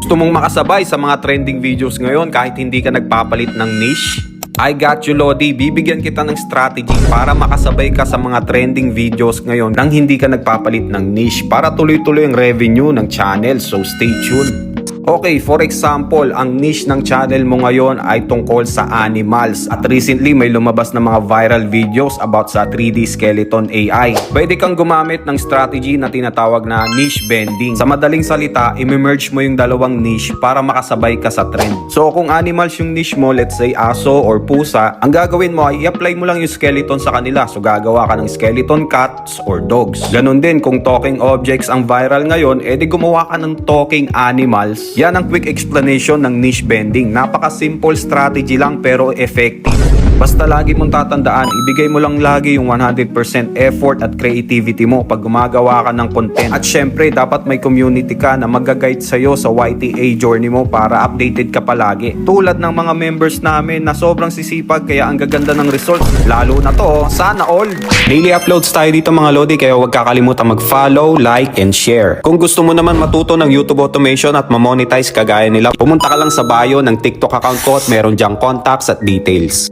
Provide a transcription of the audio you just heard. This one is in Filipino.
Gusto mong makasabay sa mga trending videos ngayon kahit hindi ka nagpapalit ng niche? I got you, Lodi. Bibigyan kita ng strategy para makasabay ka sa mga trending videos ngayon nang hindi ka nagpapalit ng niche para tuloy-tuloy ang revenue ng channel. So stay tuned. Okay, for example, ang niche ng channel mo ngayon ay tungkol sa animals at recently may lumabas na mga viral videos about sa 3D skeleton AI. Pwede kang gumamit ng strategy na tinatawag na niche bending. Sa madaling salita, i-merge mo yung dalawang niche para makasabay ka sa trend. So kung animals yung niche mo, let's say aso or pusa, ang gagawin mo ay i-apply mo lang yung skeleton sa kanila. So gagawa ka ng skeleton cats or dogs. Ganon din kung talking objects ang viral ngayon, edi gumawa ka ng talking animals. Yan ang quick explanation ng niche bending. Napaka-simple strategy lang pero effective. Basta lagi mong tatandaan, ibigay mo lang lagi yung 100% effort at creativity mo pag gumagawa ka ng content. At syempre, dapat may community ka na mag-guide sa'yo sa YTA journey mo para updated ka palagi. Tulad ng mga members namin na sobrang sisipag kaya ang gaganda ng results. Lalo na to, sana all! Daily uploads tayo dito mga Lodi kaya huwag kakalimutan mag-follow, like, and share. Kung gusto mo naman matuto ng YouTube automation at ma-monetize kagaya nila, pumunta ka lang sa bio ng TikTok account ko at meron dyang contacts at details.